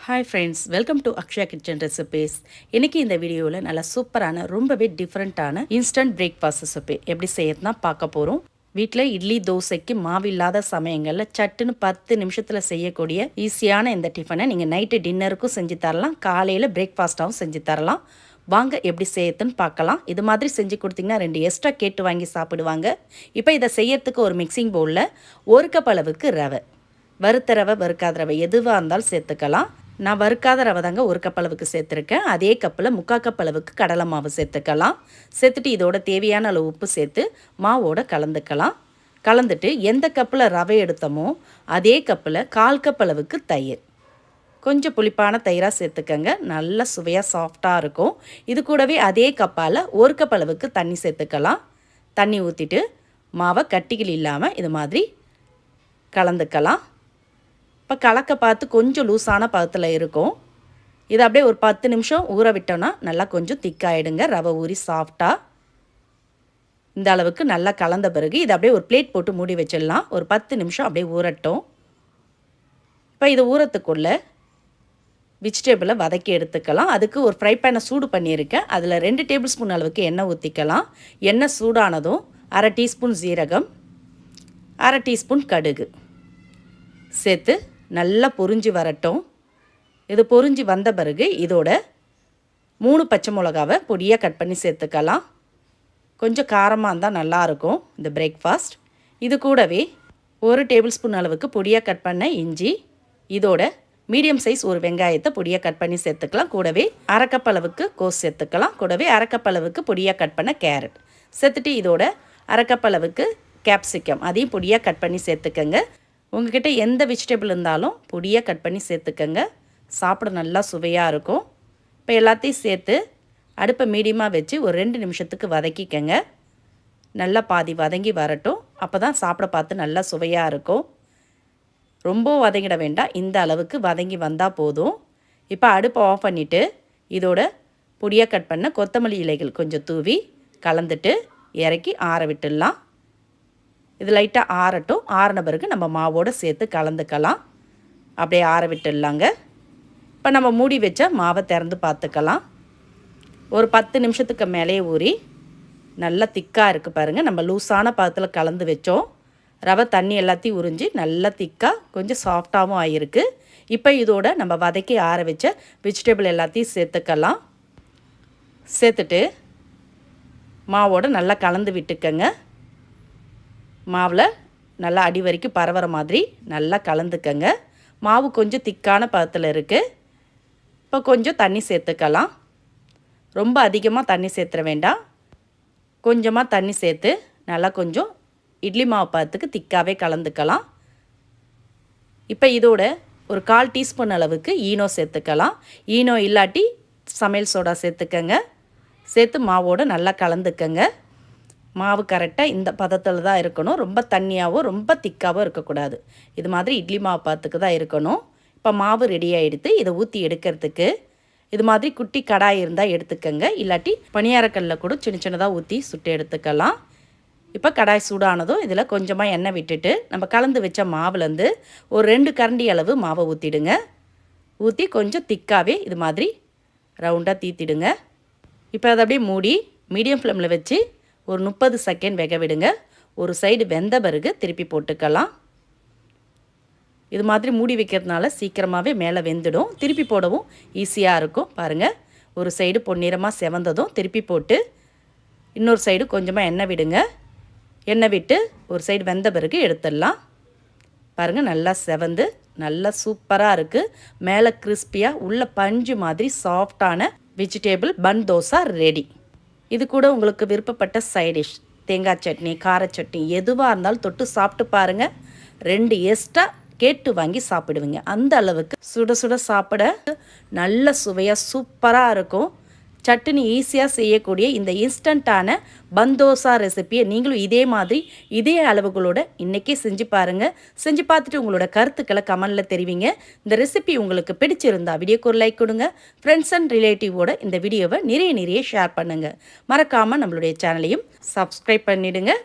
Hi friends, welcome to Akshaya kitchen recipes. இன்றைக்கி இந்த வீடியோவில் நல்ல சூப்பரான ரொம்பவே டிஃப்ரெண்ட்டான இன்ஸ்டன்ட் பிரேக்ஃபாஸ்ட் ரெசிபி எப்படி செய்யறதுனா பார்க்க போகிறோம். வீட்டில் இட்லி தோசைக்கு மாவில்லாத சமயங்களில் சட்டுன்னு 10 நிமிஷத்தில் செய்யக்கூடிய ஈஸியான இந்த டிஃபனை நீங்கள் நைட்டு டின்னருக்கும் செஞ்சு தரலாம், காலையில் பிரேக்ஃபாஸ்ட்டாகவும் செஞ்சு தரலாம். வாங்க எப்படி செய்யறதுன்னு பார்க்கலாம். இது மாதிரி செஞ்சு கொடுத்தீங்கன்னா 2 எக்ஸ்ட்ரா கேட்டு வாங்கி சாப்பிடுவாங்க. இப்போ இதை செய்யறதுக்கு ஒரு மிக்சிங் பவுலில் 1 கப் அளவுக்கு ரவை, வறுத்த ரவை வறுக்காத ரவை எதுவாக இருந்தாலும் சேர்த்துக்கலாம். நான் வறுக்காத ரவை தாங்க 1 கப் அளவுக்கு சேர்த்துருக்கேன். அதே கப்பில் 3/4 கப் அளவுக்கு கடலை மாவு சேர்த்துக்கலாம். சேர்த்துட்டு இதோட தேவையான அளவு உப்பு சேர்த்து மாவோட கலந்துக்கலாம். கலந்துட்டு எந்த கப்பில் ரவை எடுத்தோமோ அதே கப்பில் 1/4 கப் அளவுக்கு தயிர், கொஞ்சம் புளிப்பான தயிராக சேர்த்துக்கங்க. நல்ல சுவையாக சாஃப்டாக இருக்கும். இது கூடவே அதே கப்பால் 1 கப் அளவுக்கு தண்ணி சேர்த்துக்கலாம். தண்ணி ஊற்றிட்டு மாவை கட்டிகள் இல்லாமல் இது மாதிரி கலந்துக்கலாம். இப்போ கலக்க பார்த்து கொஞ்சம் லூஸான பதத்தில் இருக்கும். இதை அப்படியே ஒரு 10 நிமிஷம் ஊற விட்டோன்னா நல்லா கொஞ்சம் திக்காயிடுங்க. ரவை ஊறி சாஃப்டாக இந்த அளவுக்கு நல்லா கலந்த பிறகு இதை அப்படியே ஒரு பிளேட் போட்டு மூடி வச்சிடலாம். ஒரு 10 நிமிஷம் அப்படியே ஊறட்டும். இப்போ இது ஊறத்துக்குள்ளே வெஜிடபிளை வதக்கி எடுத்துக்கலாம். அதுக்கு ஒரு ஃப்ரை பேனை சூடு பண்ணியிருக்கேன். அதில் 2 டேபிள் ஸ்பூன் அளவுக்கு எண்ணெய் ஊற்றிக்கலாம். எண்ணெய் சூடானதும் 1/2 டீஸ்பூன் ஜீரகம், 1/2 டீஸ்பூன் கடுகு சேர்த்து நல்லா பொரிஞ்சு வரட்டும். இது பொரிஞ்சு வந்த பிறகு இதோட 3 பச்சை மிளகாவை பொடியாக கட் பண்ணி சேர்த்துக்கலாம். கொஞ்சம் காரமாக இருந்தால் நல்லாயிருக்கும் இந்த பிரேக்ஃபாஸ்ட். இது கூடவே 1 டேபிள் ஸ்பூன் அளவுக்கு பொடியாக கட் பண்ண இஞ்சி, இதோட மீடியம் சைஸ் ஒரு வெங்காயத்தை பொடியாக கட் பண்ணி சேர்த்துக்கலாம். கூடவே 1/2 கப் அளவுக்கு கோஸ் சேர்த்துக்கலாம். கூடவே 1/2 கப் அளவுக்கு பொடியாக கட் பண்ண கேரட் சேர்த்துட்டு இதோட 1/2 கப் அளவுக்கு கேப்சிகம் அதையும் பொடியாக கட் பண்ணி சேர்த்துக்கங்க. உங்கள்கிட்ட எந்த வெஜிடபிள் இருந்தாலும் பொடியாக கட் பண்ணி சேர்த்துக்கங்க. சாப்பிட நல்லா சுவையாக இருக்கும். இப்போ எல்லாத்தையும் சேர்த்து அடுப்பை மீடியமாக வச்சு ஒரு 2 நிமிஷத்துக்கு வதக்கிக்கங்க. நல்லா பாதி வதங்கி வரட்டும். அப்போ தான் சாப்பிட பார்த்து நல்லா சுவையாக இருக்கும். ரொம்ப வதங்கிட வேண்டாம், இந்த அளவுக்கு வதங்கி வந்தால் போதும். இப்போ அடுப்பை ஆஃப் பண்ணிவிட்டு இதோட பொடியாக கட் பண்ண கொத்தமல்லி இலைகள் கொஞ்சம் தூவி கலந்துட்டு இறக்கி ஆற விட்டுடலாம். இது லைட்டாக ஆறட்டும். ஆறின பிறகு நம்ம மாவோடு சேர்த்து கலந்துக்கலாம். அப்படியே ஆற விட்டுடலாங்க. இப்போ நம்ம மூடி வச்ச மாவை திறந்து பார்த்துக்கலாம். ஒரு 10 நிமிஷத்துக்கு மேலேயே ஊறி நல்லா திக்காக இருக்குது பாருங்கள். நம்ம லூஸான பதத்தில் கலந்து வச்சோம். ரவை தண்ணி எல்லாத்தையும் உறிஞ்சி நல்லா திக்காக கொஞ்சம் சாஃப்டாகவும் ஆகிருக்கு. இப்போ இதோட நம்ம வதக்கி ஆற வச்ச வெஜிடபிள் எல்லாத்தையும் சேர்த்துக்கலாம். சேர்த்துட்டு மாவோடு நல்லா கலந்து விட்டுக்கங்க. மாவில் நல்லா அடி வரைக்கும் பரவுற மாதிரி நல்லா கலந்துக்கங்க. மாவு கொஞ்சம் திக்கான பதத்தில் இருக்குது. இப்போ கொஞ்சம் தண்ணி சேர்த்துக்கலாம். ரொம்ப அதிகமாக தண்ணி சேர்த்துற வேண்டாம். கொஞ்சமாக தண்ணி சேர்த்து நல்லா கொஞ்சம் இட்லி மாவு பதத்துக்கு திக்காகவே கலந்துக்கலாம். இப்போ இதோட ஒரு 1/4 டீஸ்பூன் அளவுக்கு ஈனோ சேர்த்துக்கலாம். ஈனோ இல்லாட்டி சமையல் சோடா சேர்த்துக்கங்க. சேர்த்து மாவோடு நல்லா கலந்துக்கங்க. மாவு கரெக்டாக இந்த பதத்தில் தான் இருக்கணும். ரொம்ப தண்ணியாகவும் ரொம்ப திக்காகவும் இருக்கக்கூடாது. இது மாதிரி இட்லி மாவு பதத்துக்கு தான் இருக்கணும். இப்போ மாவு ரெடி ஆகிடுத்து. இதை ஊற்றி எடுக்கிறதுக்கு இது மாதிரி குட்டி கடாய் இருந்தால் எடுத்துக்கங்க. இல்லாட்டி பணியாரக்கல்லில் கூட சின்ன சின்னதாக ஊற்றி சுட்டு எடுத்துக்கலாம். இப்போ கடாய் சூடானதும் இதில் கொஞ்சமாக எண்ணெய் விட்டுட்டு நம்ம கலந்து வச்ச மாவுலேருந்து ஒரு 2 கரண்டி அளவு மாவை ஊற்றிடுங்க. ஊற்றி கொஞ்சம் திக்காகவே இது மாதிரி ரவுண்டாக தீத்திடுங்க. இப்போ அதை அப்படியே மூடி மீடியம் ஃப்ளேமில் வச்சு ஒரு 30 செகண்ட் வேக விடுங்க. ஒரு சைடு வெந்த பிறகு திருப்பி போட்டுக்கலாம். இது மாதிரி மூடி வைக்கிறதுனால சீக்கிரமாகவே மேலே வெந்துடும். திருப்பி போடவும் ஈஸியாக இருக்கும். பாருங்கள், ஒரு சைடு பொன்னிறமாக செவந்ததும் திருப்பி போட்டு இன்னொரு சைடு கொஞ்சமாக எண்ணெய் விடுங்க. எண்ணெய் விட்டு ஒரு சைடு வெந்த பிறகு எடுத்துடலாம். பாருங்கள், நல்லா செவந்து நல்லா சூப்பராக இருக்குது. மேலே கிறிஸ்பியாக உள்ள பஞ்சு மாதிரி சாஃப்டான வெஜிடேபிள் பன் தோசை ரெடி. இது கூட உங்களுக்கு விருப்பப்பட்ட சைடிஷ் தேங்காய் சட்னி, கார சட்னி எதுவாக இருந்தாலும் தொட்டு சாப்பிட்டு பாருங்கள். 2 எக்ஸ்ட்ரா கேட்டு வாங்கி சாப்பிடுவீங்க. அந்த அளவுக்கு சுட சுட சாப்பிட நல்ல சுவையாக சூப்பராக இருக்கும். சட்னி ஈஸியாக செய்யக்கூடிய இந்த இன்ஸ்டண்ட்டான பந்தோசா ரெசிப்பியை நீங்களும் இதே மாதிரி இதே அளவுகளோட இன்றைக்கே செஞ்சு பாருங்கள். செஞ்சு பார்த்துட்டு உங்களோட கருத்துக்களை கமெண்டில் தெரிவிங்க. இந்த ரெசிபி உங்களுக்கு பிடிச்சிருந்தா வீடியோக்கு ஒரு லைக் கொடுங்க. ஃப்ரெண்ட்ஸ் அண்ட் ரிலேட்டிவோட இந்த வீடியோவை நிறைய ஷேர் பண்ணுங்கள். மறக்காமல் நம்மளுடைய சேனலையும் சப்ஸ்கிரைப் பண்ணிவிடுங்க.